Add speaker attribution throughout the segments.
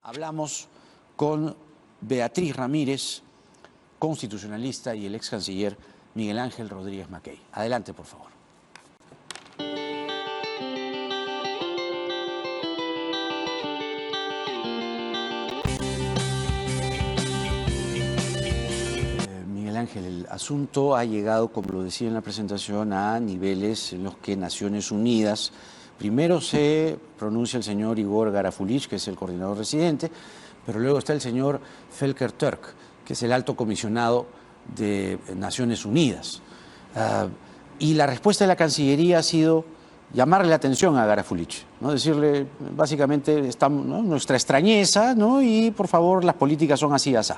Speaker 1: Hablamos con Beatriz Ramírez, constitucionalista, y el ex canciller Miguel Ángel Rodríguez Mackey. Adelante, por favor. Miguel Ángel, el asunto ha llegado, como lo decía en la presentación, a niveles en los que Naciones Unidas, primero se pronuncia el señor Igor Garafulich, que es el coordinador residente, pero luego está el señor Volker Türk, que es el alto comisionado de Naciones Unidas. Y la respuesta de la Cancillería ha sido llamarle la atención a Garafulich, ¿no? Decirle, básicamente, ¿no?, nuestra extrañeza, ¿no?, y por favor, las políticas son así, así.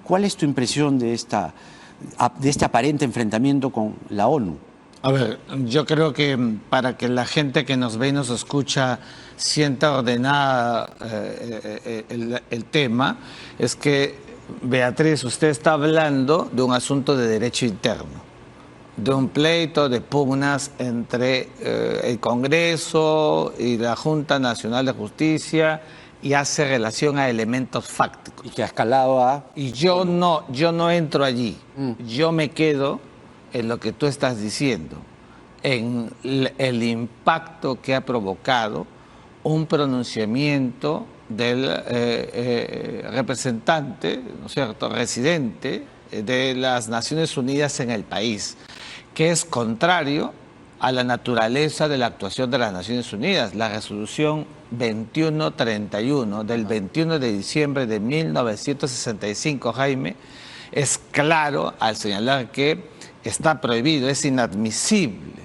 Speaker 1: ¿Cuál es tu impresión de este aparente enfrentamiento con la ONU?
Speaker 2: A ver, yo creo que para que la gente que nos ve y nos escucha sienta ordenada el tema, es que, Beatriz, usted está hablando de un asunto de derecho interno, de un pleito de pugnas entre el Congreso y la Junta Nacional de Justicia, y hace relación a elementos fácticos.
Speaker 1: Y que ha escalado a...
Speaker 2: Y yo no entro allí, yo me quedo en lo que tú estás diciendo, en el impacto que ha provocado un pronunciamiento del representante, ¿no es cierto?, residente de las Naciones Unidas en el país, que es contrario a la naturaleza de la actuación de las Naciones Unidas. La resolución 2131 del 21 de diciembre de 1965, Jaime, es claro al señalar que está prohibido, es inadmisible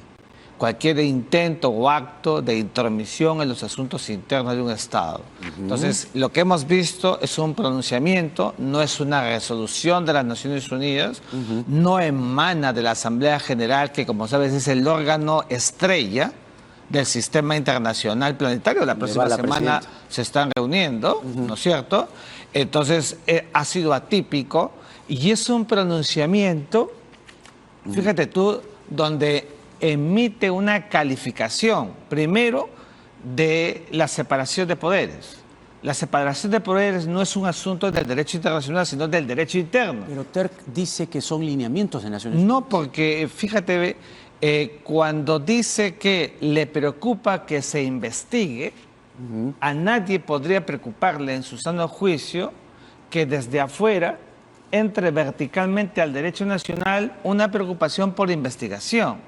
Speaker 2: cualquier intento o acto de intromisión en los asuntos internos de un Estado. Entonces, lo que hemos visto es un pronunciamiento, no es una resolución de las Naciones Unidas, no emana de la Asamblea General, que, como sabes, es el órgano estrella del sistema internacional planetario. La próxima semana se están reuniendo, ¿no es cierto? Entonces, ha sido atípico y es un pronunciamiento, fíjate tú, donde emite una calificación, primero, de la separación de poderes. La separación de poderes no es un asunto del derecho internacional, sino del derecho interno.
Speaker 1: Pero Türk dice que son lineamientos de Naciones Unidas.
Speaker 2: No, porque, fíjate, cuando dice que le preocupa que se investigue, a nadie podría preocuparle en su sano juicio que desde afuera entre verticalmente al derecho nacional una preocupación por investigación.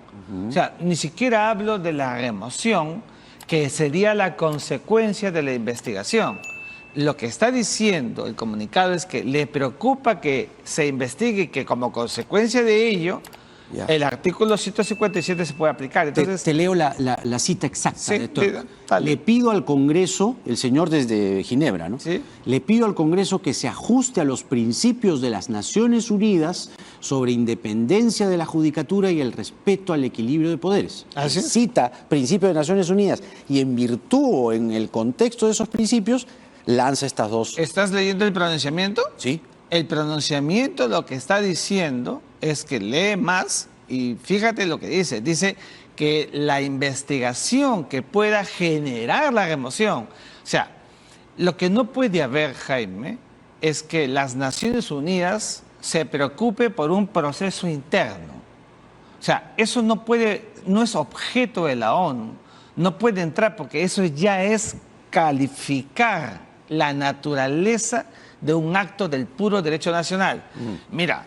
Speaker 2: O sea, ni siquiera hablo de la remoción, que sería la consecuencia de la investigación. Lo que está diciendo el comunicado es que le preocupa que se investigue y que como consecuencia de ello, el artículo 157 se puede aplicar. Entonces,
Speaker 1: te leo la cita exacta,
Speaker 2: sí,
Speaker 1: de Türk. Le pido al Congreso, el señor desde Ginebra, ¿no?
Speaker 2: Sí.
Speaker 1: Le pido al Congreso que se ajuste a los principios de las Naciones Unidas sobre independencia de la judicatura y el respeto al equilibrio de poderes.
Speaker 2: ¿Ah, sí?
Speaker 1: Cita principios de Naciones Unidas y en virtud o en el contexto de esos principios lanza estas dos.
Speaker 2: ¿Estás leyendo el pronunciamiento?
Speaker 1: Sí.
Speaker 2: El pronunciamiento lo que está diciendo es que lee más y fíjate lo que dice. Dice que la investigación que pueda generar la remoción. O sea, lo que no puede haber, Jaime, es que las Naciones Unidas se preocupe por un proceso interno. O sea, eso no es objeto de la ONU. No puede entrar porque eso ya es calificar la naturaleza de un acto del puro derecho nacional. Mira,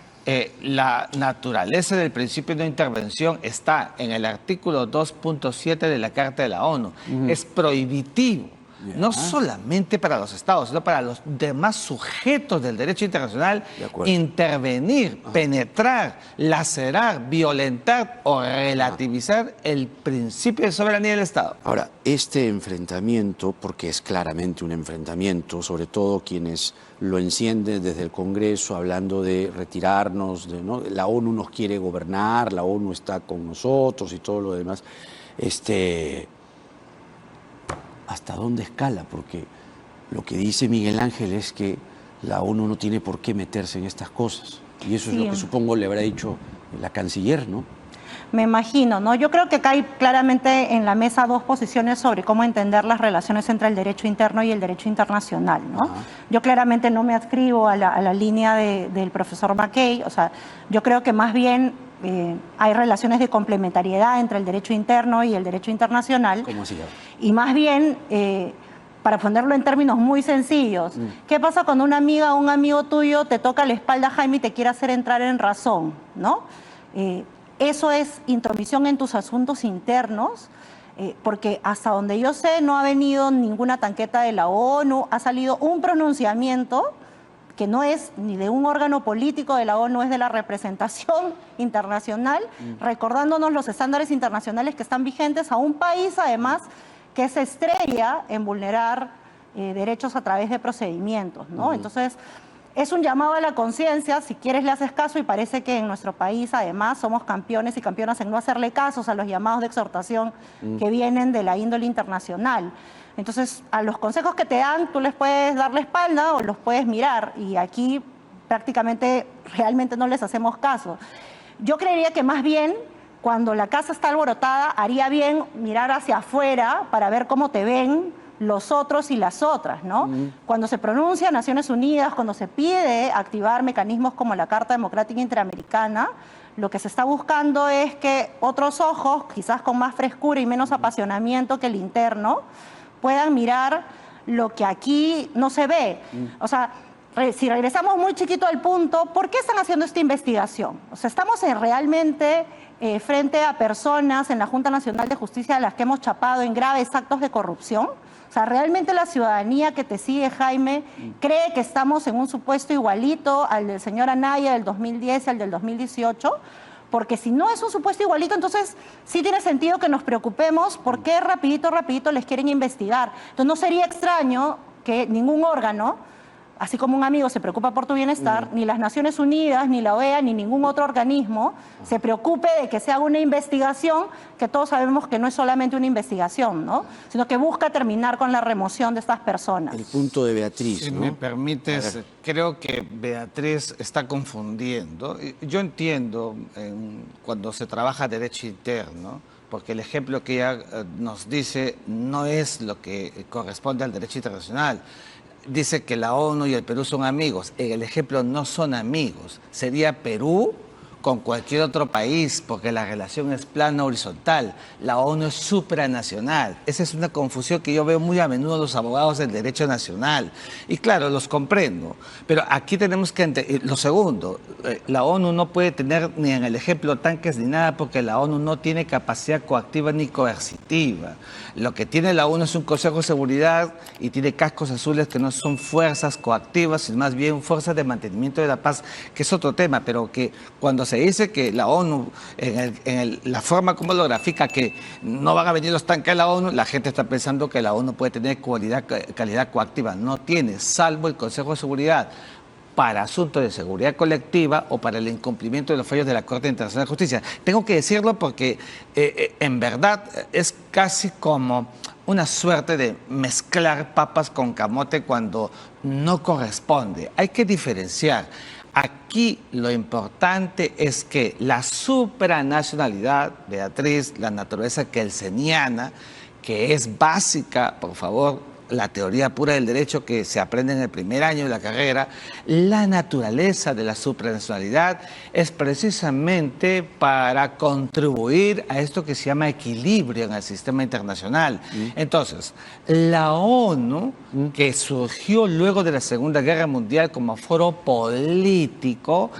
Speaker 2: la naturaleza del principio de no intervención está en el artículo 2.7 de la Carta de la ONU. Es prohibitivo, no solamente para los estados, sino para los demás sujetos del derecho internacional, intervenir, penetrar, lacerar, violentar o relativizar el principio de soberanía del Estado.
Speaker 1: Ahora, este enfrentamiento, porque es claramente un enfrentamiento, sobre todo quienes lo encienden desde el Congreso, hablando de retirarnos, ¿no? La ONU nos quiere gobernar, la ONU está con nosotros y todo lo demás. ¿Hasta dónde escala? Porque lo que dice Miguel Ángel es que la ONU no tiene por qué meterse en estas cosas. Y eso es lo que supongo le habrá dicho la canciller, ¿no?
Speaker 3: Me imagino, ¿no? Yo creo que acá hay claramente en la mesa dos posiciones sobre cómo entender las relaciones entre el derecho interno y el derecho internacional, ¿no? Yo claramente no me adscribo a la línea del profesor McKay, o sea, yo creo que más bien hay relaciones de complementariedad entre el derecho interno y el derecho internacional.
Speaker 1: ¿Cómo así?
Speaker 3: Y más bien, para ponerlo en términos muy sencillos, ¿qué pasa cuando una amiga o un amigo tuyo te toca la espalda, Jaime, y te quiere hacer entrar en razón, ¿no? Eso es intromisión en tus asuntos internos, porque hasta donde yo sé no ha venido ninguna tanqueta de la ONU, ha salido un pronunciamiento que no es ni de un órgano político de la ONU, es de la representación internacional, recordándonos los estándares internacionales que están vigentes a un país, además, que se estrella en vulnerar derechos a través de procedimientos, ¿no? Entonces, es un llamado a la conciencia, si quieres le haces caso, y parece que en nuestro país además somos campeones y campeonas en no hacerle casos a los llamados de exhortación que vienen de la índole internacional. Entonces, a los consejos que te dan, tú les puedes dar la espalda o los puedes mirar, y aquí prácticamente realmente no les hacemos caso. Yo creería que más bien, cuando la casa está alborotada, haría bien mirar hacia afuera para ver cómo te ven los otros y las otras, ¿no? Cuando se pronuncia Naciones Unidas, cuando se pide activar mecanismos como la Carta Democrática Interamericana, lo que se está buscando es que otros ojos, quizás con más frescura y menos apasionamiento que el interno, puedan mirar lo que aquí no se ve. O sea, si regresamos muy chiquito al punto, ¿por qué están haciendo esta investigación? O sea, estamos realmente frente a personas en la Junta Nacional de Justicia a las que hemos chapado en graves actos de corrupción. O sea, realmente la ciudadanía que te sigue, Jaime, cree que estamos en un supuesto igualito al del señor Anaya del 2010 y al del 2018, porque si no es un supuesto igualito, entonces sí tiene sentido que nos preocupemos por qué rapidito les quieren investigar. Entonces no sería extraño que ningún órgano, así como un amigo se preocupa por tu bienestar, ni las Naciones Unidas, ni la OEA, ni ningún otro organismo se preocupe de que se haga una investigación, que todos sabemos que no es solamente una investigación, ¿no? Sino que busca terminar con la remoción de estas personas.
Speaker 1: El punto de Beatriz,
Speaker 2: Si
Speaker 1: ¿no?
Speaker 2: me permites, creo que Beatriz está confundiendo. Yo entiendo cuando se trabaja derecho interno, porque el ejemplo que ella nos dice no es lo que corresponde al derecho internacional. Dice que la ONU y el Perú son amigos. En el ejemplo no son amigos. Sería Perú con cualquier otro país, porque la relación es plana horizontal. La ONU es supranacional. Esa es una confusión que yo veo muy a menudo en los abogados del derecho nacional. Y claro, los comprendo. Pero aquí tenemos que entender, lo segundo, la ONU no puede tener ni en el ejemplo tanques ni nada, porque la ONU no tiene capacidad coactiva ni coercitiva. Lo que tiene la ONU es un Consejo de Seguridad y tiene cascos azules que no son fuerzas coactivas, sino más bien fuerzas de mantenimiento de la paz, que es otro tema, pero que cuando se dice que la ONU, la forma como lo grafica, que no van a venir los tanques de la ONU, la gente está pensando que la ONU puede tener calidad coactiva. No tiene, salvo el Consejo de Seguridad para asuntos de seguridad colectiva o para el incumplimiento de los fallos de la Corte Internacional de Justicia. Tengo que decirlo porque en verdad es casi como una suerte de mezclar papas con camote cuando no corresponde. Hay que diferenciar. Aquí lo importante es que la supranacionalidad, Beatriz, la naturaleza kelseniana, que es básica, por favor, la teoría pura del derecho que se aprende en el primer año de la carrera, la naturaleza de la supranacionalidad es precisamente para contribuir a esto que se llama equilibrio en el sistema internacional. Entonces, la ONU, que surgió luego de la Segunda Guerra Mundial como foro político,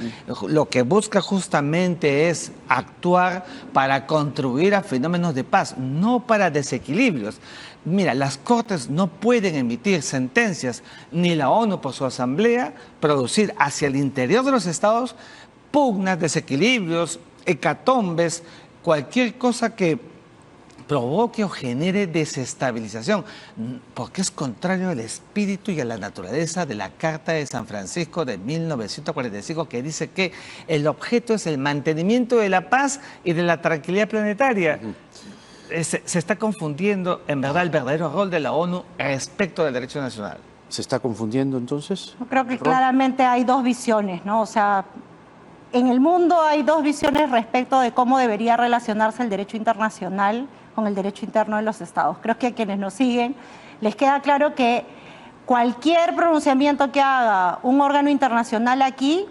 Speaker 2: lo que busca justamente es actuar para contribuir a fenómenos de paz, no para desequilibrios. Mira, las Cortes no pueden emitir sentencias, ni la ONU por su asamblea, producir hacia el interior de los estados pugnas, desequilibrios, hecatombes, cualquier cosa que provoque o genere desestabilización, porque es contrario al espíritu y a la naturaleza de la Carta de San Francisco de 1945, que dice que el objeto es el mantenimiento de la paz y de la tranquilidad planetaria. Se está confundiendo, en verdad, el verdadero rol de la ONU respecto del derecho nacional.
Speaker 1: ¿Se está confundiendo entonces?
Speaker 3: Yo creo que claramente hay dos visiones, ¿no? O sea, en el mundo hay dos visiones respecto de cómo debería relacionarse el derecho internacional con el derecho interno de los estados. Creo que a quienes nos siguen les queda claro que cualquier pronunciamiento que haga un órgano internacional aquí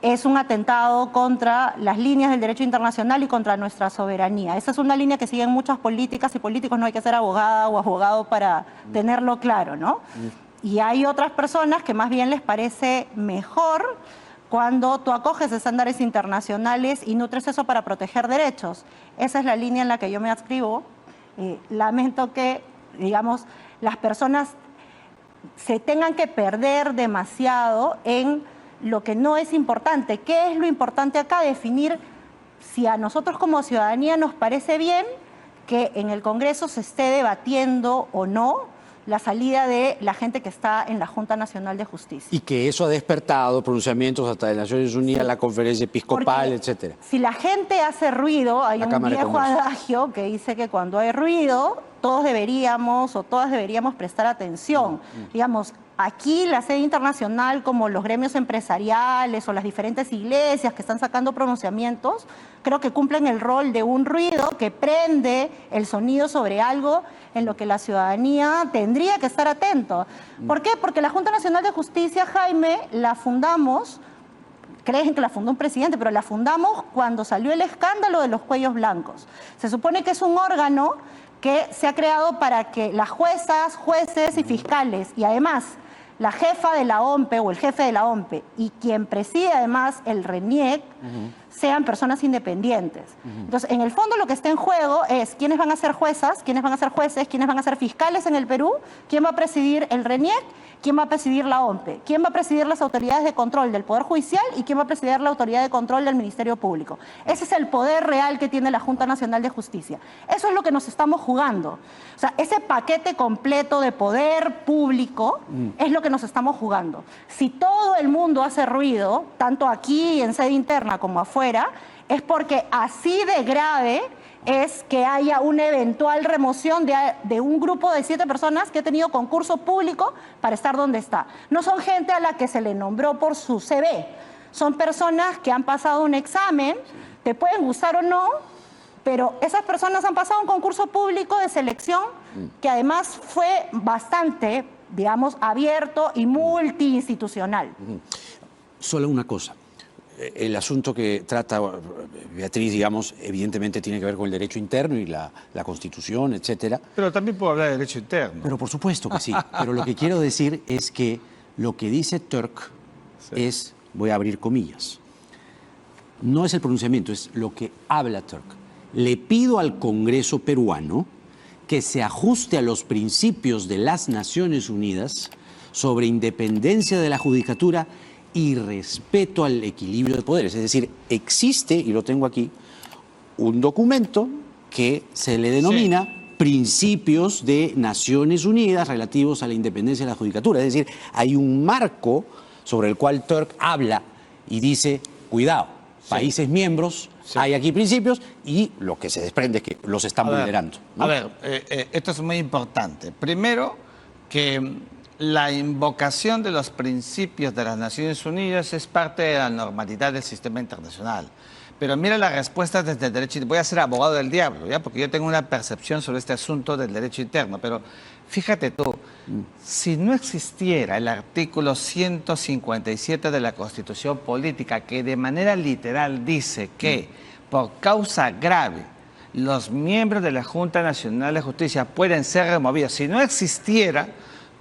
Speaker 3: es un atentado contra las líneas del derecho internacional y contra nuestra soberanía. Esa es una línea que siguen muchas políticas y políticos, no hay que ser abogada o abogado para tenerlo claro, ¿no? Y hay otras personas que más bien les parece mejor cuando tú acoges estándares internacionales y nutres eso para proteger derechos. Esa es la línea en la que yo me adscribo. Lamento que, digamos, las personas se tengan que perder demasiado en lo que no es importante. ¿Qué es lo importante acá? Definir si a nosotros como ciudadanía nos parece bien que en el Congreso se esté debatiendo o no la salida de la gente que está en la Junta Nacional de Justicia.
Speaker 1: Y que eso ha despertado pronunciamientos hasta de Naciones Unidas, la Conferencia Episcopal, etcétera.
Speaker 3: Si la gente hace ruido, hay un viejo adagio que dice que cuando hay ruido, todos deberíamos o todas deberíamos prestar atención. Digamos, aquí la sede internacional, como los gremios empresariales o las diferentes iglesias que están sacando pronunciamientos, creo que cumplen el rol de un ruido que prende el sonido sobre algo en lo que la ciudadanía tendría que estar atento. ¿Por qué? Porque la Junta Nacional de Justicia, Jaime, la fundamos, creen que la fundó un presidente, pero la fundamos cuando salió el escándalo de los cuellos blancos. Se supone que es un órgano que se ha creado para que las juezas, jueces y fiscales, y además la jefa de la OMPE o el jefe de la OMPE y quien preside además el RENIEC, sean personas independientes. Entonces, en el fondo lo que está en juego es quiénes van a ser juezas, quiénes van a ser jueces, quiénes van a ser fiscales en el Perú, quién va a presidir el RENIEC, quién va a presidir la OMPE, quién va a presidir las autoridades de control del Poder Judicial y quién va a presidir la autoridad de control del Ministerio Público. Ese es el poder real que tiene la Junta Nacional de Justicia. Eso es lo que nos estamos jugando. O sea, ese paquete completo de poder público es lo que nos estamos jugando. Si todo el mundo hace ruido, tanto aquí en sede interna como afuera, es porque así de grave es que haya una eventual remoción de un grupo de 7 personas que ha tenido concurso público para estar donde está. No son gente a la que se le nombró por su CV, son personas que han pasado un examen, te pueden gustar o no, pero esas personas han pasado un concurso público de selección que además fue bastante, digamos, abierto y multiinstitucional.
Speaker 1: Solo una cosa. El asunto que trata Beatriz, digamos, evidentemente tiene que ver con el derecho interno y la Constitución, etcétera.
Speaker 2: Pero también puedo hablar de derecho interno.
Speaker 1: Pero por supuesto que sí. Pero lo que quiero decir es que lo que dice Turk es, voy a abrir comillas, no es el pronunciamiento, es lo que habla Turk. Le pido al Congreso peruano que se ajuste a los principios de las Naciones Unidas sobre independencia de la judicatura y respeto al equilibrio de poderes. Es decir, existe, y lo tengo aquí, un documento que se le denomina Principios de Naciones Unidas relativos a la independencia de la judicatura. Es decir, hay un marco sobre el cual Turk habla y dice, cuidado, países miembros, hay aquí principios y lo que se desprende es que los están vulnerando, ¿no?
Speaker 2: A ver, esto es muy importante. Primero, que la invocación de los principios de las Naciones Unidas es parte de la normalidad del sistema internacional. Pero mira la respuesta desde el derecho. Voy a ser abogado del diablo, ¿ya? Porque yo tengo una percepción sobre este asunto del derecho interno. Pero fíjate tú, si no existiera el artículo 157 de la Constitución Política, que de manera literal dice que por causa grave los miembros de la Junta Nacional de Justicia pueden ser removidos, si no existiera,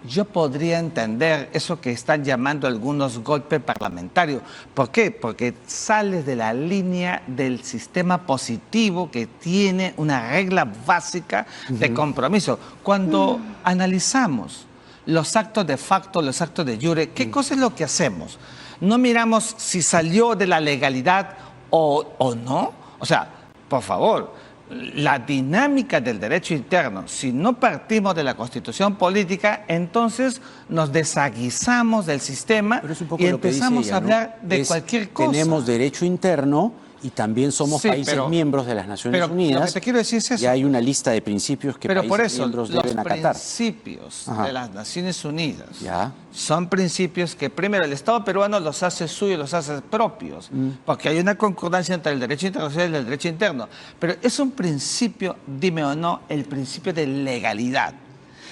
Speaker 2: yo podría entender eso que están llamando algunos golpes parlamentarios. ¿Por qué? Porque sale de la línea del sistema positivo que tiene una regla básica de compromiso. Cuando analizamos los actos de facto, los actos de jure, ¿qué cosa es lo que hacemos? No miramos si salió de la legalidad o no. O sea, por favor, la dinámica del derecho interno, si no partimos de la Constitución política, entonces nos desaguisamos del sistema y empezamos a hablar de cualquier cosa.
Speaker 1: Tenemos derecho interno Y también somos
Speaker 2: Sí,
Speaker 1: países miembros de las Naciones Unidas.
Speaker 2: Lo que te quiero decir es eso.
Speaker 1: Y hay una lista de principios que
Speaker 2: Pero
Speaker 1: países
Speaker 2: por eso,
Speaker 1: miembros
Speaker 2: los
Speaker 1: deben acatar.
Speaker 2: principios
Speaker 1: Ajá.
Speaker 2: de las Naciones Unidas
Speaker 1: Ya.
Speaker 2: son principios que primero el Estado peruano los hace suyos, los hace propios, porque hay una concordancia entre el derecho internacional y el derecho interno. Pero es un principio, dime o no, el principio de legalidad.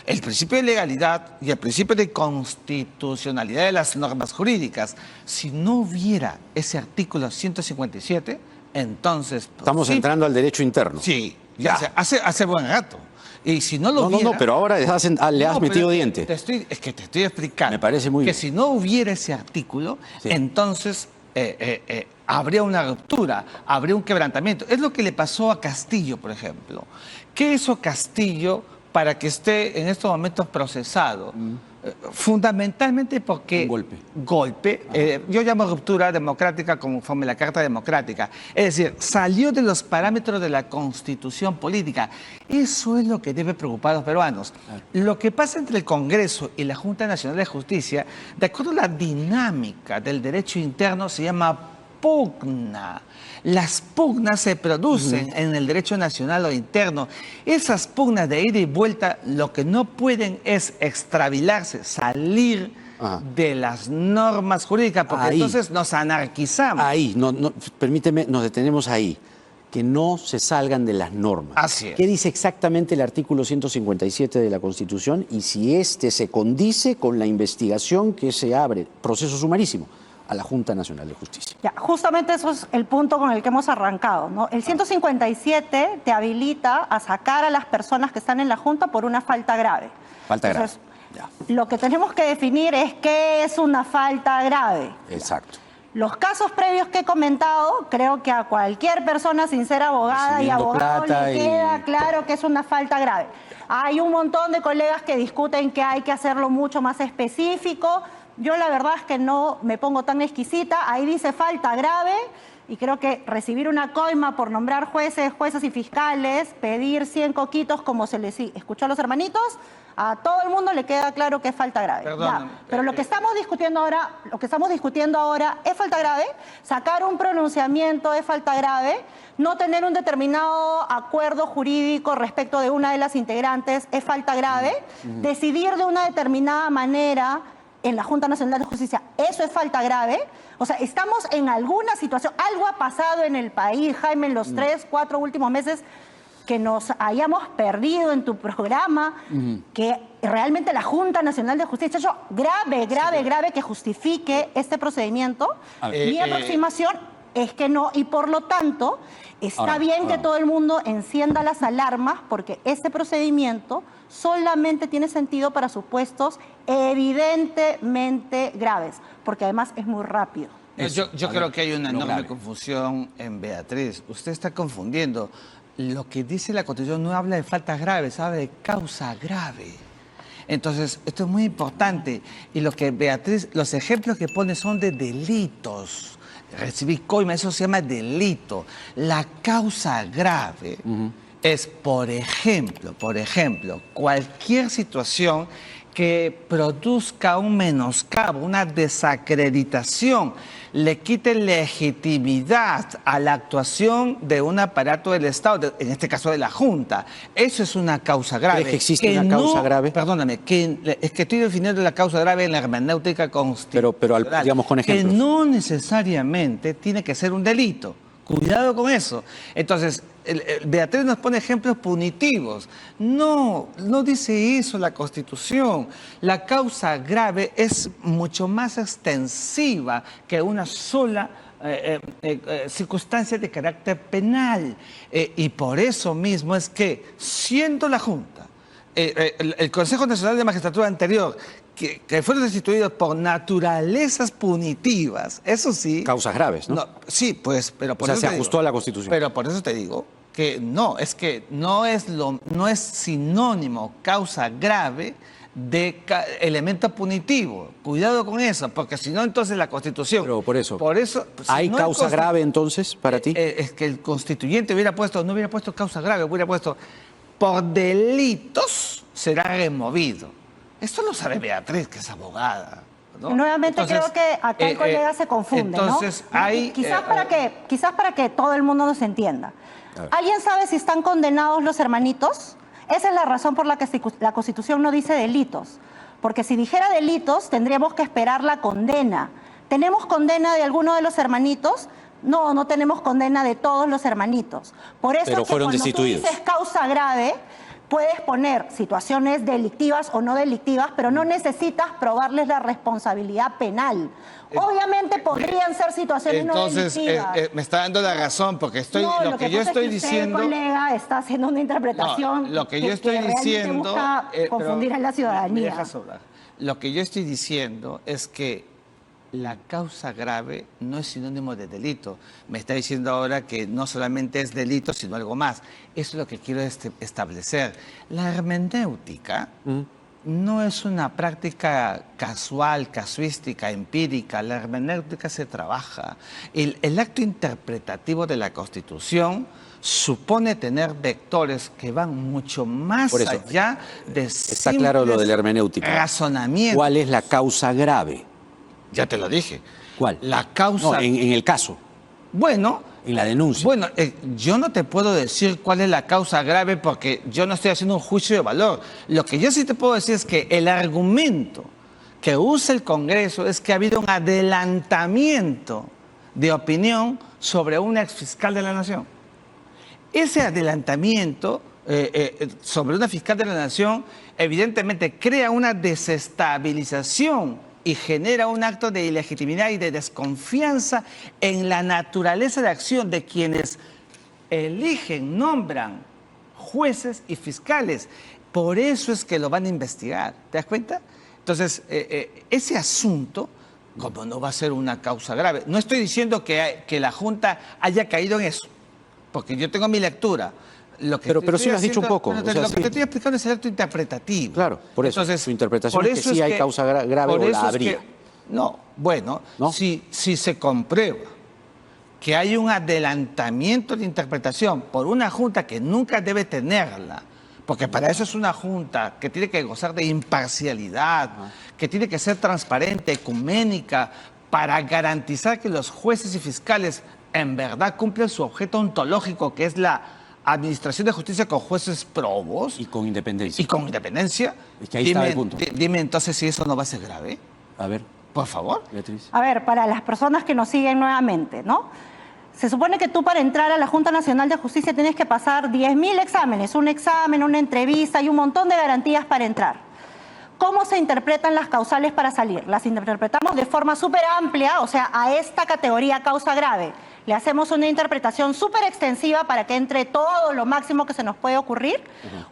Speaker 2: El principio de legalidad y el principio de constitucionalidad de las normas jurídicas. Si no hubiera ese artículo 157, entonces...
Speaker 1: Estamos
Speaker 2: sí,
Speaker 1: entrando al derecho interno.
Speaker 2: Sí,
Speaker 1: Ya.
Speaker 2: hace buen rato. Y si no lo
Speaker 1: No,
Speaker 2: hubiera...
Speaker 1: no, pero ahora le has
Speaker 2: No,
Speaker 1: metido
Speaker 2: pero
Speaker 1: diente.
Speaker 2: es que te estoy explicando.
Speaker 1: Me parece muy
Speaker 2: que
Speaker 1: bien.
Speaker 2: si no hubiera ese artículo,
Speaker 1: Sí.
Speaker 2: entonces habría una ruptura, habría un quebrantamiento. Es lo que le pasó a Castillo, por ejemplo. ¿Qué hizo Castillo para que esté en estos momentos procesado? Fundamentalmente porque...
Speaker 1: Un golpe.
Speaker 2: Yo llamo ruptura democrática conforme la Carta Democrática. Es decir, salió de los parámetros de la Constitución política. Eso es lo que debe preocupar a los peruanos. Lo que pasa entre el Congreso y la Junta Nacional de Justicia, de acuerdo a la dinámica del derecho interno, se llama pugna. Las pugnas se producen en el derecho nacional o interno. Esas pugnas de ida y vuelta lo que no pueden es extravilarse, salir de las normas jurídicas, porque
Speaker 1: Ahí.
Speaker 2: entonces nos anarquizamos.
Speaker 1: Ahí, permíteme, nos detenemos ahí. Que no se salgan de las normas.
Speaker 2: Así es.
Speaker 1: ¿Qué dice exactamente el artículo 157 de la Constitución? Y si este se condice con la investigación que se abre, proceso sumarísimo, a la Junta Nacional de Justicia.
Speaker 3: Ya, justamente eso es el punto con el que hemos arrancado, ¿no? El 157 te habilita a sacar a las personas que están en la Junta por una falta grave.
Speaker 1: Falta grave.
Speaker 3: Entonces,
Speaker 1: Ya.
Speaker 3: lo que tenemos que definir es qué es una falta grave.
Speaker 1: Exacto.
Speaker 3: Los casos previos que he comentado, creo que a cualquier persona sin ser abogada y
Speaker 1: Recibiendo
Speaker 3: abogado
Speaker 1: plata
Speaker 3: le
Speaker 1: y-
Speaker 3: queda claro que es una falta grave. Hay un montón de colegas que discuten que hay que hacerlo mucho más específico. Yo la verdad es que no me pongo tan exquisita. Ahí dice falta grave y creo que recibir una coima por nombrar jueces, juezas y fiscales, pedir 100 coquitos como se les escuchó a los hermanitos, a todo el mundo le queda claro que es falta grave.
Speaker 2: Perdóname,
Speaker 3: Ya, pero lo que estamos discutiendo ahora es falta grave, sacar un pronunciamiento es falta grave, no tener un determinado acuerdo jurídico respecto de una de las integrantes es falta grave, decidir de una determinada manera en la Junta Nacional de Justicia, eso es falta grave. O sea, estamos en alguna situación, algo ha pasado en el país, Jaime, en los 3, 4 últimos meses, que nos hayamos perdido en tu programa, que realmente la Junta Nacional de Justicia ha hecho grave que justifique este procedimiento. Mi aproximación es que no, y por lo tanto, está bien que todo el mundo encienda las alarmas, porque este procedimiento solamente tiene sentido para supuestos evidentemente graves, porque además es muy rápido.
Speaker 2: Yo creo que hay una
Speaker 1: lo
Speaker 2: enorme
Speaker 1: grave.
Speaker 2: confusión en Beatriz. Usted está confundiendo. Lo que dice la Constitución no habla de faltas graves, habla de causa grave. Entonces, esto es muy importante. Y lo que Beatriz, los ejemplos que pone son de delitos. Recibir coima, eso se llama delito. La causa grave es, por ejemplo, cualquier situación que produzca un menoscabo, una desacreditación, le quite legitimidad a la actuación de un aparato del Estado, en este caso de la Junta. Eso es una causa grave.
Speaker 1: ¿Crees que existe una causa grave?
Speaker 2: Perdóname, es que estoy definiendo la causa grave en la hermenéutica constitucional.
Speaker 1: Pero digamos con ejemplos.
Speaker 2: Que no necesariamente tiene que ser un delito. Cuidado con eso. Entonces, Beatriz nos pone ejemplos punitivos. No dice eso la Constitución. La causa grave es mucho más extensiva que una sola circunstancia de carácter penal. Y por eso mismo es que, siendo la Junta, el Consejo Nacional de Magistratura anterior, que fueron destituidos por naturalezas punitivas, eso sí.
Speaker 1: Causas graves, ¿no?
Speaker 2: Sí, pues, pero por
Speaker 1: O sea,
Speaker 2: eso
Speaker 1: se
Speaker 2: te
Speaker 1: ajustó
Speaker 2: digo,
Speaker 1: a la Constitución.
Speaker 2: Pero por eso te digo que no es sinónimo causa grave de elemento punitivo. Cuidado con eso, porque si no, entonces la Constitución.
Speaker 1: Pero por eso.
Speaker 2: Si
Speaker 1: ¿Hay
Speaker 2: no
Speaker 1: causa grave entonces para ti?
Speaker 2: Es que el constituyente no hubiera puesto causa grave, hubiera puesto por delitos será removido. Esto lo sabe Beatriz, que es abogada. ¿no?
Speaker 3: Nuevamente
Speaker 2: Entonces,
Speaker 3: creo que acá el colega se confunde,
Speaker 2: entonces,
Speaker 3: ¿no?
Speaker 2: hay...
Speaker 3: Quizás para que todo el mundo nos entienda. ¿Alguien sabe si están condenados los hermanitos? Esa es la razón por la que la Constitución no dice delitos. Porque si dijera delitos, tendríamos que esperar la condena. ¿Tenemos condena de alguno de los hermanitos? No, no tenemos condena de todos los hermanitos. Por eso
Speaker 1: Pero
Speaker 3: es que
Speaker 1: fueron
Speaker 3: cuando
Speaker 1: destituidos.
Speaker 3: tú dices causa grave, puedes poner situaciones delictivas o no delictivas, pero no necesitas probarles la responsabilidad penal. Obviamente podrían ser situaciones
Speaker 2: entonces,
Speaker 3: no delictivas.
Speaker 2: me está dando la razón, porque estoy,
Speaker 3: No,
Speaker 2: lo que yo
Speaker 3: pasa
Speaker 2: estoy
Speaker 3: es que
Speaker 2: diciendo...
Speaker 3: usted, colega, está haciendo una interpretación
Speaker 2: lo que yo estoy
Speaker 3: realmente
Speaker 2: diciendo...
Speaker 3: busca confundir a la
Speaker 2: ¿Me
Speaker 3: ciudadanía.
Speaker 2: dejas hablar? Lo que yo estoy diciendo es que la causa grave no es sinónimo de delito. Me está diciendo ahora que no solamente es delito, sino algo más. Eso es lo que quiero establecer. La hermenéutica no es una práctica casual, casuística, empírica. La hermenéutica se trabaja. El acto interpretativo de la Constitución supone tener vectores que van mucho más
Speaker 1: Por eso,
Speaker 2: allá de
Speaker 1: está claro lo de la hermenéutica.
Speaker 2: razonamiento.
Speaker 1: ¿Cuál es la causa grave?
Speaker 2: Ya te lo dije.
Speaker 1: ¿Cuál?
Speaker 2: La causa...
Speaker 1: No, en el caso,
Speaker 2: Bueno,
Speaker 1: en la denuncia.
Speaker 2: bueno, yo no te puedo decir cuál es la causa grave porque yo no estoy haciendo un juicio de valor. Lo que yo sí te puedo decir es que el argumento que usa el Congreso es que ha habido un adelantamiento de opinión sobre una exfiscal de la Nación. Ese adelantamiento sobre una fiscal de la Nación evidentemente crea una desestabilización y genera un acto de ilegitimidad y de desconfianza en la naturaleza de acción de quienes eligen, nombran jueces y fiscales. Por eso es que lo van a investigar. ¿Te das cuenta? Entonces, ese asunto, como no va a ser una causa grave, no estoy diciendo que la Junta haya caído en eso, porque yo tengo mi lectura.
Speaker 1: Pero sí lo has dicho un poco.
Speaker 2: Lo que te estoy explicando es el acto interpretativo.
Speaker 1: Claro, por eso.
Speaker 2: Entonces,
Speaker 1: su interpretación
Speaker 2: por
Speaker 1: es que
Speaker 2: eso
Speaker 1: sí hay causa grave o la habría.
Speaker 2: No, bueno,
Speaker 1: ¿No?
Speaker 2: Si se comprueba que hay un adelantamiento de interpretación por una Junta que nunca debe tenerla, porque para eso es una Junta que tiene que gozar de imparcialidad, que tiene que ser transparente, ecuménica, para garantizar que los jueces y fiscales en verdad cumplen su objeto ontológico, que es la administración de justicia con jueces probos.
Speaker 1: Y con independencia.
Speaker 2: Y con independencia.
Speaker 1: Es que ahí está el punto.
Speaker 2: Dime entonces si eso no va a ser grave.
Speaker 1: A ver,
Speaker 2: Por favor.
Speaker 1: Beatriz.
Speaker 3: A ver, para las personas que nos siguen nuevamente, ¿no? Se supone que tú para entrar a la Junta Nacional de Justicia tienes que pasar 10.000 exámenes, un examen, una entrevista y un montón de garantías para entrar. ¿Cómo se interpretan las causales para salir? Las interpretamos de forma súper amplia, o sea, a esta categoría causa grave. Le hacemos una interpretación súper extensiva para que entre todo lo máximo que se nos puede ocurrir,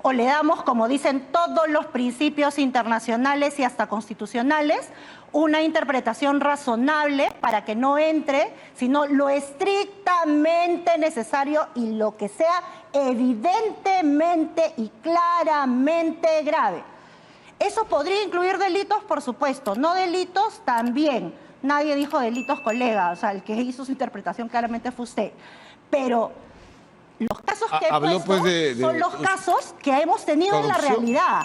Speaker 3: o le damos, como dicen todos los principios internacionales y hasta constitucionales, una interpretación razonable para que no entre, sino lo estrictamente necesario y lo que sea evidentemente y claramente grave. Eso podría incluir delitos, por supuesto, no delitos también. Nadie dijo delitos, colega, o sea, el que hizo su interpretación claramente fue usted. Pero los casos que he puesto son los casos que hemos tenido en la realidad.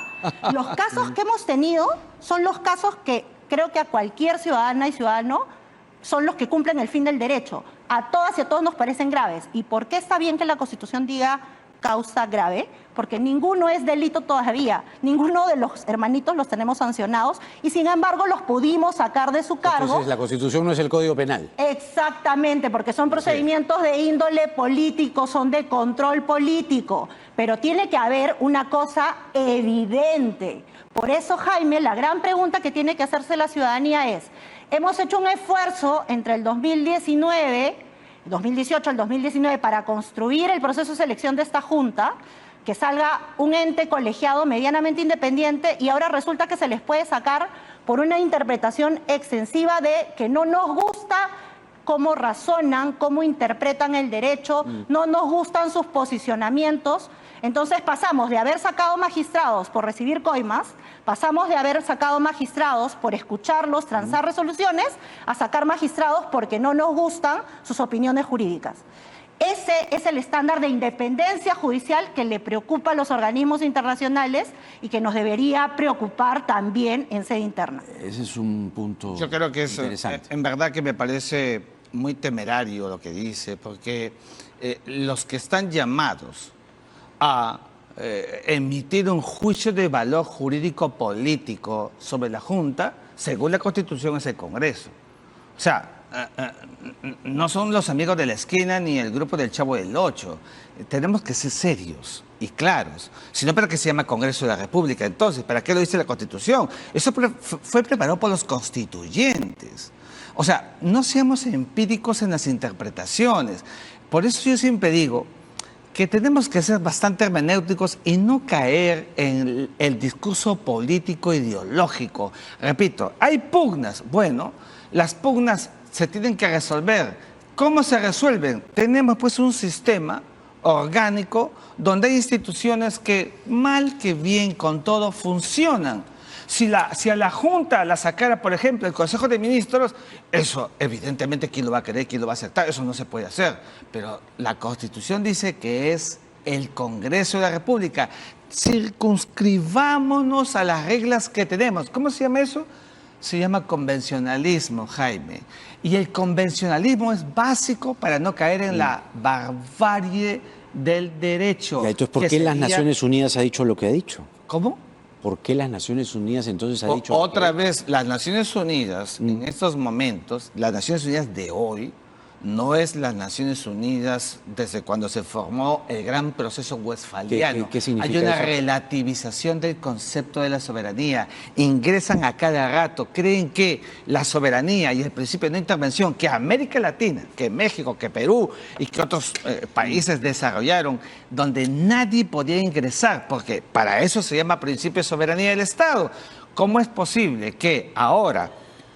Speaker 3: Los casos que hemos tenido son los casos que creo que a cualquier ciudadana y ciudadano son los que cumplen el fin del derecho. A todas y a todos nos parecen graves. ¿Y por qué está bien que la Constitución diga causa grave? Porque ninguno es delito todavía. Ninguno de los hermanitos los tenemos sancionados y sin embargo los pudimos sacar de su cargo.
Speaker 1: Entonces la Constitución no es el Código Penal.
Speaker 3: Exactamente, porque son procedimientos de índole político, son de control político, pero tiene que haber una cosa evidente. Por eso, Jaime, la gran pregunta que tiene que hacerse la ciudadanía es, hemos hecho un esfuerzo entre el 2018 al 2019 para construir el proceso de selección de esta Junta, que salga un ente colegiado medianamente independiente y ahora resulta que se les puede sacar por una interpretación extensiva de que no nos gusta cómo razonan, cómo interpretan el derecho, no nos gustan sus posicionamientos. Entonces pasamos de haber sacado magistrados por recibir coimas, pasamos de haber sacado magistrados por escucharlos, transar resoluciones, a sacar magistrados porque no nos gustan sus opiniones jurídicas. Ese es el estándar de independencia judicial que le preocupa a los organismos internacionales y que nos debería preocupar también en sede interna.
Speaker 1: Ese es un punto
Speaker 2: Yo creo que es,
Speaker 1: interesante.
Speaker 2: en verdad que me parece muy temerario lo que dice, porque los que están llamados a emitir un juicio de valor jurídico político sobre la Junta, según la Constitución, es el Congreso. O sea, no son los amigos de la esquina ni el grupo del Chavo del Ocho. Tenemos que ser serios y claros. Si no, ¿para qué se llama Congreso de la República? Entonces, ¿para qué lo dice la Constitución? Eso fue preparado por los constituyentes. O sea, no seamos empíricos en las interpretaciones. Por eso yo siempre digo que tenemos que ser bastante hermenéuticos y no caer en el discurso político ideológico. Repito, hay pugnas. Bueno, las pugnas se tienen que resolver. ¿Cómo se resuelven? Tenemos pues un sistema orgánico donde hay instituciones que mal que bien con todo funcionan. Si a la Junta la sacara, por ejemplo, el Consejo de Ministros, eso evidentemente quién lo va a querer, quién lo va a aceptar, eso no se puede hacer. Pero la Constitución dice que es el Congreso de la República. Circunscribámonos a las reglas que tenemos. ¿Cómo se llama eso? Se llama convencionalismo, Jaime. Y el convencionalismo es básico para no caer en la barbarie del derecho.
Speaker 1: Y entonces, ¿por qué las Naciones Unidas ha dicho lo que ha dicho?
Speaker 2: ¿Cómo?
Speaker 1: ¿Por qué las Naciones Unidas entonces ha dicho?
Speaker 2: Otra vez, las Naciones Unidas, en estos momentos, las Naciones Unidas de hoy, no es las Naciones Unidas desde cuando se formó el gran proceso westfaliano.
Speaker 1: ¿Qué significa
Speaker 2: Hay una
Speaker 1: eso?
Speaker 2: relativización del concepto de la soberanía. Ingresan a cada rato, creen que la soberanía y el principio de no intervención que América Latina, que México, que Perú y que otros países desarrollaron, donde nadie podía ingresar, porque para eso se llama principio de soberanía del Estado. ¿Cómo es posible que ahora,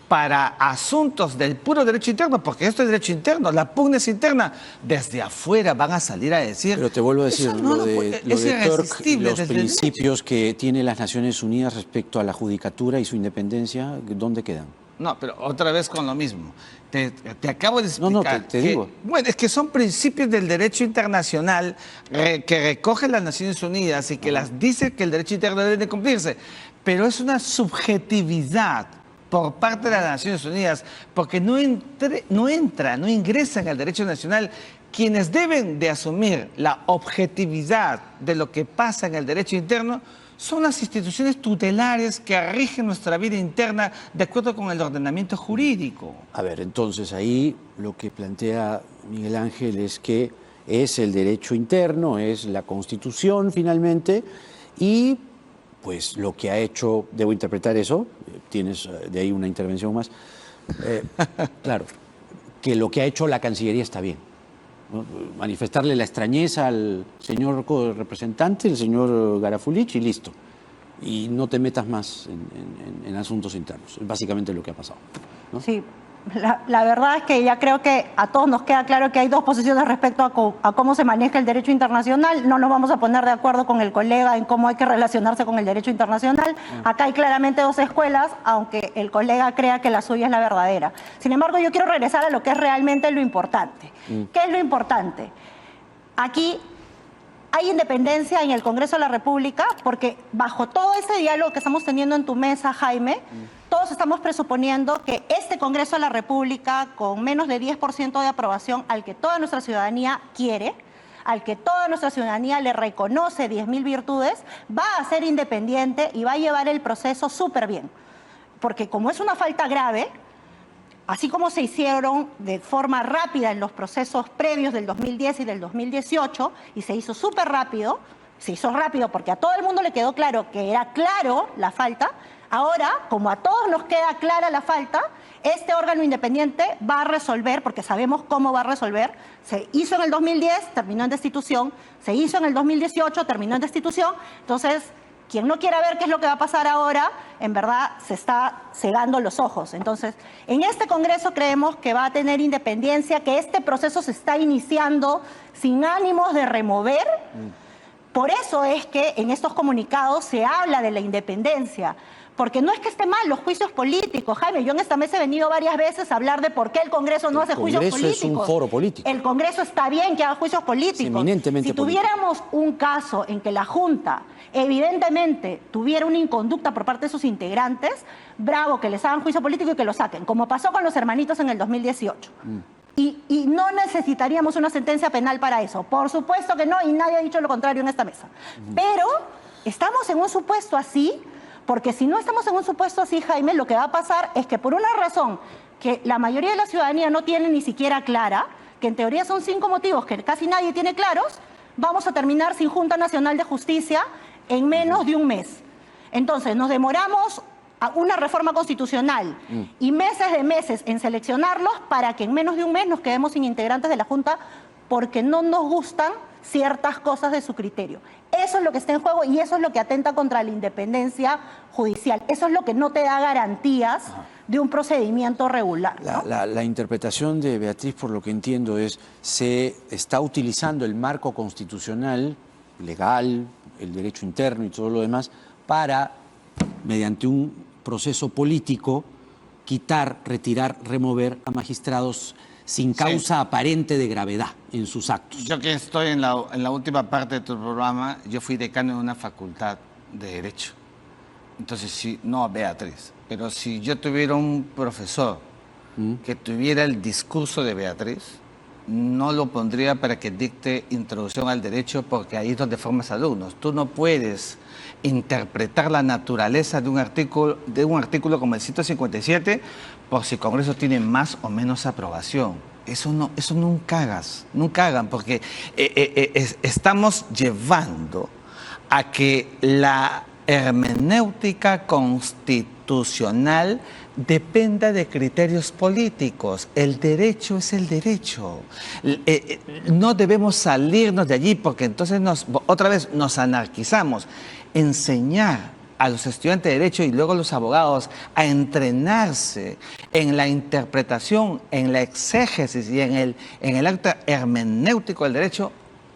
Speaker 2: para asuntos del puro derecho interno, porque esto es derecho interno, la pugna es interna, desde afuera van a salir a decir...
Speaker 1: Pero te vuelvo a decir,
Speaker 2: eso no
Speaker 1: lo de
Speaker 2: es
Speaker 1: Turk,
Speaker 2: irresistible
Speaker 1: los
Speaker 2: desde el derecho.
Speaker 1: principios que tiene las Naciones Unidas respecto a la judicatura y su independencia, ¿dónde quedan?
Speaker 2: No, pero otra vez con lo mismo. Te acabo de explicar.
Speaker 1: No, te
Speaker 2: que,
Speaker 1: digo.
Speaker 2: Bueno, es que son principios del derecho internacional que recogen las Naciones Unidas y que las dice que el derecho interno debe de cumplirse. Pero es una subjetividad por parte de las Naciones Unidas, porque no ingresan al derecho nacional quienes deben de asumir la objetividad de lo que pasa en el derecho interno. Son las instituciones tutelares que rigen nuestra vida interna de acuerdo con el ordenamiento jurídico.
Speaker 1: A ver, entonces ahí lo que plantea Miguel Ángel es que es el derecho interno, es la Constitución finalmente, y pues lo que ha hecho, debo interpretar eso, tienes de ahí una intervención más, claro, que lo que ha hecho la Cancillería está bien, ¿no? Manifestarle la extrañeza al señor representante, el señor Garafulich, y listo. Y no te metas más en asuntos internos. Es básicamente lo que ha pasado, ¿no?
Speaker 3: Sí, la verdad es que ya creo que a todos nos queda claro que hay dos posiciones respecto a cómo se maneja el derecho internacional. No nos vamos a poner de acuerdo con el colega en cómo hay que relacionarse con el derecho internacional. Acá hay claramente dos escuelas, aunque el colega crea que la suya es la verdadera. Sin embargo, yo quiero regresar a lo que es realmente lo importante. ¿Qué es lo importante? Aquí hay independencia en el Congreso de la República porque bajo todo ese diálogo que estamos teniendo en tu mesa, Jaime, todos estamos presuponiendo que este Congreso de la República, con menos de 10% de aprobación, al que toda nuestra ciudadanía quiere, al que toda nuestra ciudadanía le reconoce 10.000 virtudes, va a ser independiente y va a llevar el proceso súper bien. Porque como es una falta grave, así como se hicieron de forma rápida en los procesos previos del 2010 y del 2018, y se hizo súper rápido, se hizo rápido porque a todo el mundo le quedó claro que era claro la falta. Ahora, como a todos nos queda clara la falta, este órgano independiente va a resolver, porque sabemos cómo va a resolver. Se hizo en el 2010, terminó en destitución. Se hizo en el 2018, terminó en destitución. Entonces, quien no quiera ver qué es lo que va a pasar ahora, en verdad se está cegando los ojos. Entonces, en este Congreso creemos que va a tener independencia, que este proceso se está iniciando sin ánimos de remover. Por eso es que en estos comunicados se habla de la independencia, Porque no es que esté mal los juicios políticos, Jaime. Yo en esta mesa he venido varias veces a hablar de por qué el Congreso no hace juicios políticos.
Speaker 1: El Congreso es un foro político.
Speaker 3: El Congreso está bien que haga juicios políticos.
Speaker 1: Eminentemente
Speaker 3: si tuviéramos un caso en que la Junta evidentemente tuviera una inconducta por parte de sus integrantes, bravo, que les hagan juicio político y que lo saquen, como pasó con los hermanitos en el 2018. Y no necesitaríamos una sentencia penal para eso. Por supuesto que no, y nadie ha dicho lo contrario en esta mesa. Pero estamos en un supuesto así, porque si no estamos en un supuesto así, Jaime, lo que va a pasar es que por una razón que la mayoría de la ciudadanía no tiene ni siquiera clara, que en teoría son 5 motivos que casi nadie tiene claros, vamos a terminar sin Junta Nacional de Justicia en menos de un mes. Entonces, nos demoramos a una reforma constitucional y meses en seleccionarlos para que en menos de un mes nos quedemos sin integrantes de la Junta porque no nos gustan ciertas cosas de su criterio. Eso es lo que está en juego y eso es lo que atenta contra la independencia judicial. Eso es lo que no te da garantías de un procedimiento regular, ¿no?
Speaker 1: La interpretación de Beatriz, por lo que entiendo, es se está utilizando el marco constitucional, legal, el derecho interno y todo lo demás, para, mediante un proceso político, quitar, retirar, remover a magistrados sin causa aparente de gravedad en sus actos.
Speaker 2: Yo que estoy en la última parte de tu programa, yo fui decano de una facultad de Derecho. Entonces, si, no Beatriz, pero si yo tuviera un profesor que tuviera el discurso de Beatriz, no lo pondría para que dicte introducción al derecho porque ahí es donde formas alumnos. Tú no puedes interpretar la naturaleza de un artículo como el 157 por si el Congreso tiene más o menos aprobación. Eso nunca hagan, porque estamos llevando a que la hermenéutica constitucional dependa de criterios políticos. El derecho es el derecho. No debemos salirnos de allí porque entonces otra vez nos anarquizamos. Enseñar a los estudiantes de Derecho y luego a los abogados a entrenarse en la interpretación, en la exégesis y en el acto hermenéutico del derecho,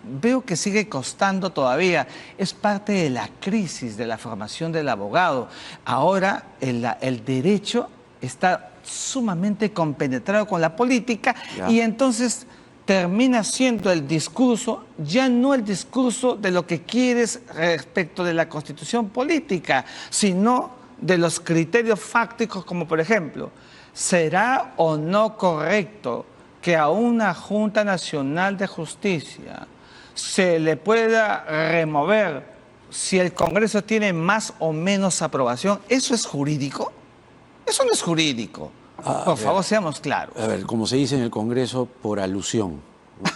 Speaker 2: veo que sigue costando todavía. Es parte de la crisis de la formación del abogado. Ahora el derecho está sumamente compenetrado con la política y entonces termina siendo el discurso, ya no el discurso de lo que quieres respecto de la constitución política, sino de los criterios fácticos, como por ejemplo, ¿será o no correcto que a una Junta Nacional de Justicia se le pueda remover si el Congreso tiene más o menos aprobación? ¿Eso es jurídico? Eso no es jurídico. Por favor, seamos claros.
Speaker 1: A ver, como se dice en el Congreso, por alusión.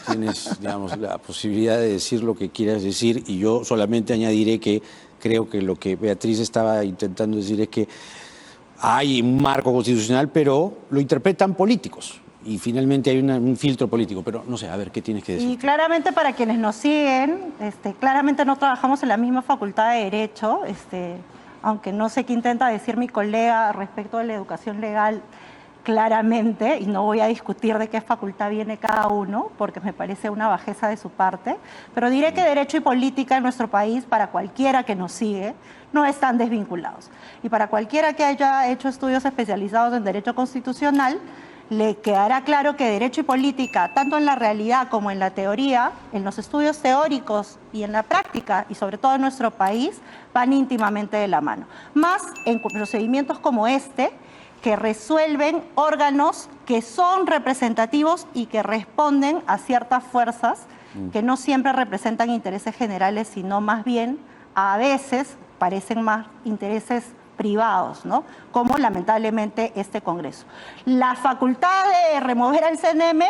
Speaker 1: Tienes, digamos, la posibilidad de decir lo que quieras decir y yo solamente añadiré que creo que lo que Beatriz estaba intentando decir es que hay un marco constitucional, pero lo interpretan políticos. Y finalmente hay un filtro político, pero no sé, a ver, ¿qué tienes que decir?
Speaker 3: Y claramente para quienes nos siguen, claramente no trabajamos en la misma facultad de Derecho, aunque no sé qué intenta decir mi colega respecto de la educación legal claramente, y no voy a discutir de qué facultad viene cada uno, porque me parece una bajeza de su parte, pero diré que Derecho y política en nuestro país, para cualquiera que nos sigue, no están desvinculados. Y para cualquiera que haya hecho estudios especializados en Derecho Constitucional, le quedará claro que derecho y política, tanto en la realidad como en la teoría, en los estudios teóricos y en la práctica, y sobre todo en nuestro país, van íntimamente de la mano. Más en procedimientos como este, que resuelven órganos que son representativos y que responden a ciertas fuerzas que no siempre representan intereses generales, sino más bien, a veces, parecen más intereses privados, ¿no? Como lamentablemente este Congreso. La facultad de remover al CNM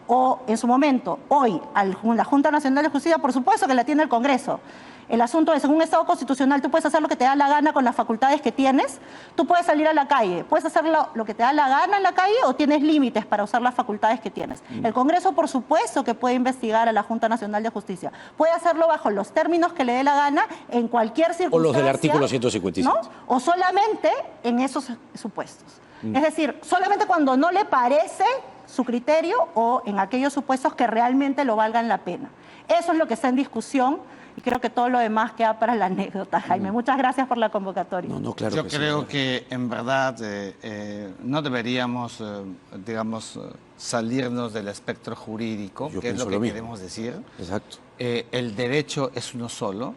Speaker 3: o en su momento, hoy, la Junta Nacional de Justicia, por supuesto que la tiene el Congreso. El asunto es, en un Estado constitucional, tú puedes hacer lo que te da la gana con las facultades que tienes, tú puedes salir a la calle, puedes hacer lo que te da la gana en la calle o tienes límites para usar las facultades que tienes. El Congreso, por supuesto, que puede investigar a la Junta Nacional de Justicia. Puede hacerlo bajo los términos que le dé la gana, en cualquier circunstancia.
Speaker 1: O los del artículo 156.
Speaker 3: ¿No? O solamente en esos supuestos. Es decir, solamente cuando no le parece su criterio o en aquellos supuestos que realmente lo valgan la pena. Eso es lo que está en discusión y creo que todo lo demás queda para la anécdota, Jaime. Muchas gracias por la convocatoria.
Speaker 1: No, claro
Speaker 2: Yo
Speaker 1: que sí.
Speaker 2: creo que en verdad no deberíamos, digamos, salirnos del espectro jurídico,
Speaker 1: Yo
Speaker 2: que es lo
Speaker 1: pienso
Speaker 2: que
Speaker 1: lo mismo.
Speaker 2: queremos decir.
Speaker 1: Exacto.
Speaker 2: El derecho es uno solo.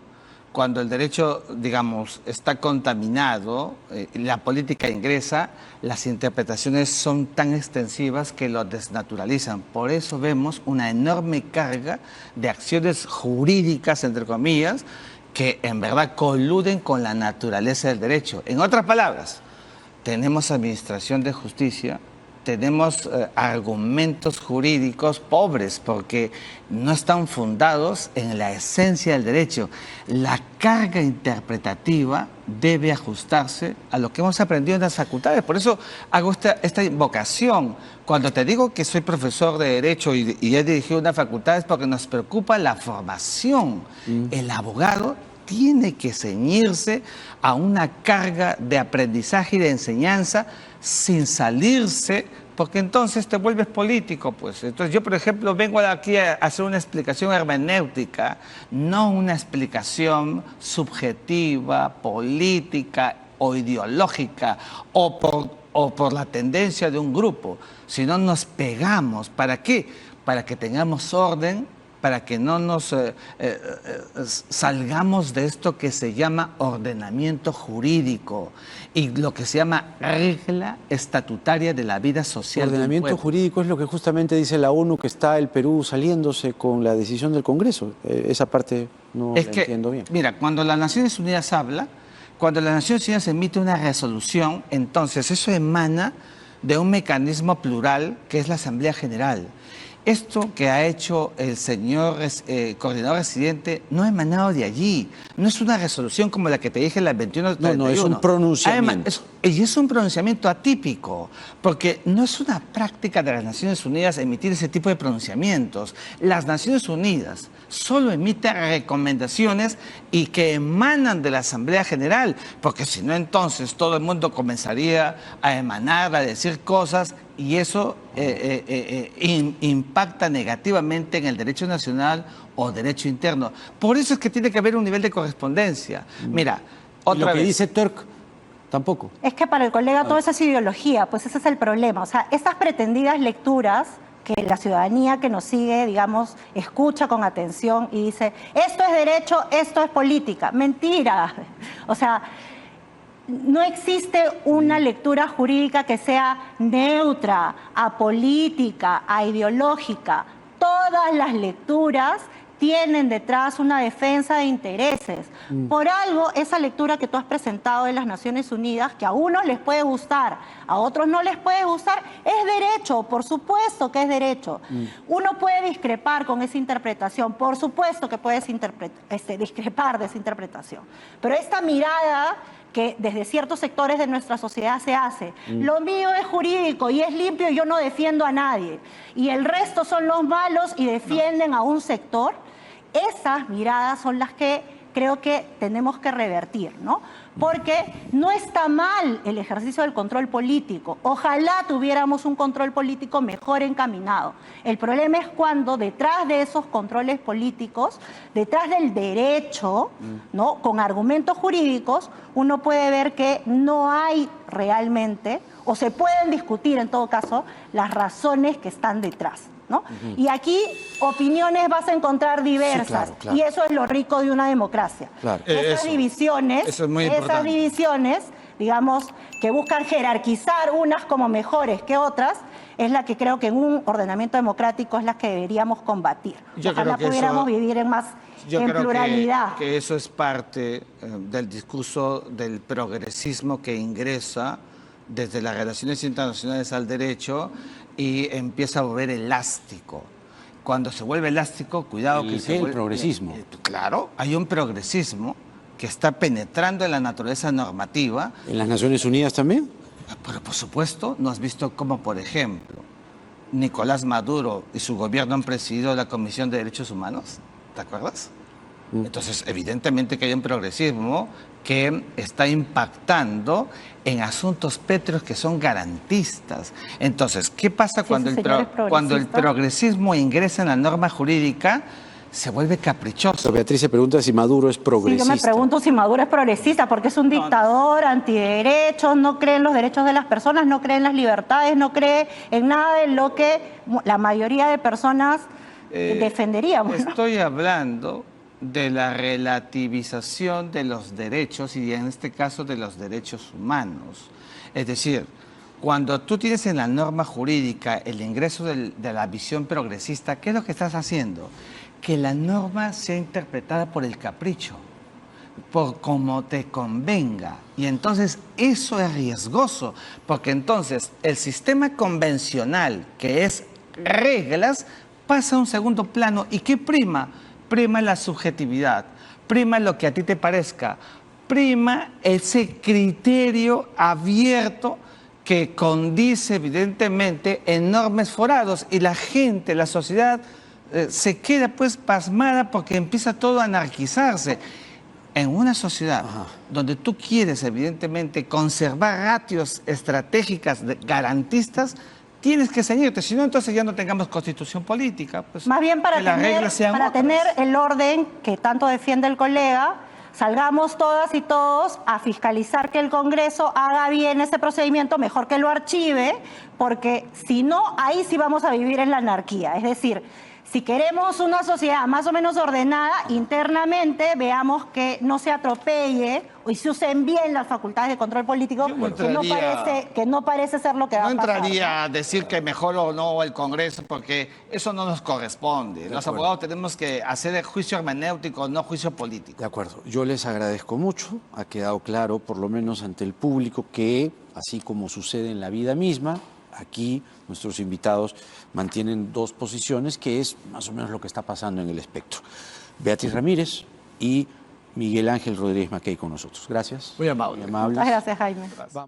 Speaker 2: Cuando el derecho, digamos, está contaminado, la política ingresa, las interpretaciones son tan extensivas que lo desnaturalizan. Por eso vemos una enorme carga de acciones jurídicas, entre comillas, que en verdad coluden con la naturaleza del derecho. En otras palabras, tenemos administración de justicia, tenemos argumentos jurídicos pobres porque no están fundados en la esencia del derecho. La carga interpretativa debe ajustarse a lo que hemos aprendido en las facultades. Por eso hago esta invocación. Cuando te digo que soy profesor de Derecho y he dirigido una facultad es porque nos preocupa la formación. El abogado tiene que ceñirse a una carga de aprendizaje y de enseñanza sin salirse, porque entonces te vuelves político, pues. Entonces yo, por ejemplo, vengo aquí a hacer una explicación hermenéutica, no una explicación subjetiva, política o ideológica o por la tendencia de un grupo, sino nos pegamos. ¿Para qué? Para que tengamos orden, para que no nos salgamos de esto que se llama ordenamiento jurídico y lo que se llama regla estatutaria de la vida social.
Speaker 1: Ordenamiento jurídico es lo que justamente dice la ONU, que está el Perú saliéndose con la decisión del Congreso. Esa parte no la entiendo bien.
Speaker 2: Mira, cuando las Naciones Unidas habla, cuando las Naciones Unidas emite una resolución, entonces eso emana de un mecanismo plural que es la Asamblea General. Esto que ha hecho el señor coordinador residente no ha emanado de allí. No es una resolución como la que te dije en la 2131.
Speaker 1: No, es un pronunciamiento.
Speaker 2: Y es un pronunciamiento atípico, porque no es una práctica de las Naciones Unidas emitir ese tipo de pronunciamientos. Las Naciones Unidas solo emiten recomendaciones y que emanan de la Asamblea General, porque si no, entonces todo el mundo comenzaría a emanar, a decir cosas, y eso impacta negativamente en el derecho nacional o derecho interno. Por eso es que tiene que haber un nivel de correspondencia. Mira,
Speaker 1: otra vez. Lo que dice Turk tampoco.
Speaker 3: Es que para el colega todo eso es ideología, pues ese es el problema. O sea, estas pretendidas lecturas que la ciudadanía que nos sigue, digamos, escucha con atención y dice, esto es derecho, esto es política. Mentira. O sea, no existe una lectura jurídica que sea neutra, apolítica, aideológica. Todas las lecturas tienen detrás una defensa de intereses. Por algo, esa lectura que tú has presentado de las Naciones Unidas, que a unos les puede gustar, a otros no les puede gustar, es derecho, por supuesto que es derecho. Uno puede discrepar con esa interpretación, por supuesto que puedes discrepar de esa interpretación. Pero esta mirada que desde ciertos sectores de nuestra sociedad se hace. Lo mío es jurídico y es limpio y yo no defiendo a nadie. Y el resto son los malos y defienden a un sector. Esas miradas son las que creo que tenemos que revertir, ¿no? Porque no está mal el ejercicio del control político. Ojalá tuviéramos un control político mejor encaminado. El problema es cuando detrás de esos controles políticos, detrás del derecho, ¿no?, con argumentos jurídicos, uno puede ver que no hay realmente, o se pueden discutir en todo caso, las razones que están detrás, ¿no? Y aquí opiniones vas a encontrar diversas,
Speaker 1: sí, claro, claro.
Speaker 3: Y eso es lo rico de una democracia.
Speaker 1: Claro.
Speaker 3: Esas divisiones,
Speaker 2: eso es muy importante.
Speaker 3: Esas divisiones, digamos, que buscan jerarquizar unas como mejores que otras, es la que creo que en un ordenamiento democrático es la que deberíamos combatir. Ojalá pudiéramos vivir en más pluralidad.
Speaker 2: Que eso es parte del discurso del progresismo que ingresa desde las relaciones internacionales al derecho y empieza a volver elástico. Cuando se vuelve elástico, cuidado que se vuelve...
Speaker 1: El progresismo.
Speaker 2: Claro, hay un progresismo que está penetrando en la naturaleza normativa.
Speaker 1: ¿En las Naciones Unidas también?
Speaker 2: Pero por supuesto, ¿no has visto cómo, por ejemplo, Nicolás Maduro y su gobierno han presidido la Comisión de Derechos Humanos? ¿Te acuerdas? Entonces, evidentemente que hay un progresismo que está impactando en asuntos pétreos que son garantistas. Entonces, ¿qué pasa cuando el progresismo ingresa en la norma jurídica? se vuelve caprichoso.
Speaker 1: Pero Beatriz se pregunta si Maduro es
Speaker 3: Sí,
Speaker 1: progresista.
Speaker 3: yo me pregunto si Maduro es progresista, porque es un dictador, antiderechos, no cree en los derechos de las personas, no cree en las libertades, no cree en nada de lo que la mayoría de personas defenderíamos, ¿no?
Speaker 2: Estoy hablando de la relativización de los derechos y en este caso de los derechos humanos. Es decir, cuando tú tienes en la norma jurídica el ingreso de la visión progresista, ¿qué es lo que estás haciendo? Que la norma sea interpretada por el capricho, por como te convenga. Y entonces eso es riesgoso, porque entonces el sistema convencional, que es reglas, pasa a un segundo plano. ¿Y qué prima? Prima la subjetividad, prima lo que a ti te parezca, prima ese criterio abierto que condice evidentemente enormes forados y la gente, la sociedad se queda pues pasmada porque empieza todo a anarquizarse. En una sociedad donde tú quieres evidentemente conservar ratios estratégicas garantistas, tienes que ceñirte, si no entonces ya no tengamos constitución política. Pues,
Speaker 3: más bien para
Speaker 2: que las reglas sean otras.
Speaker 3: tener el orden que tanto defiende el colega, salgamos todas y todos a fiscalizar que el Congreso haga bien ese procedimiento, mejor que lo archive, porque si no, ahí sí vamos a vivir en la anarquía. Es decir, si queremos una sociedad más o menos ordenada internamente, veamos que no se atropelle y se usen bien las facultades de control político, que no parece ser lo que va a pasar.
Speaker 2: No entraría a decir que mejor o no el Congreso, porque eso no nos corresponde. Los abogados tenemos que hacer el juicio hermenéutico, no juicio político.
Speaker 1: De acuerdo. Yo les agradezco mucho. Ha quedado claro, por lo menos ante el público, que así como sucede en la vida misma, aquí nuestros invitados mantienen dos posiciones, que es más o menos lo que está pasando en el espectro. Beatriz Ramírez y Miguel Ángel Rodríguez Mackey con nosotros. Gracias.
Speaker 2: Muy amable.
Speaker 3: Muchas gracias, Jaime.
Speaker 1: Gracias.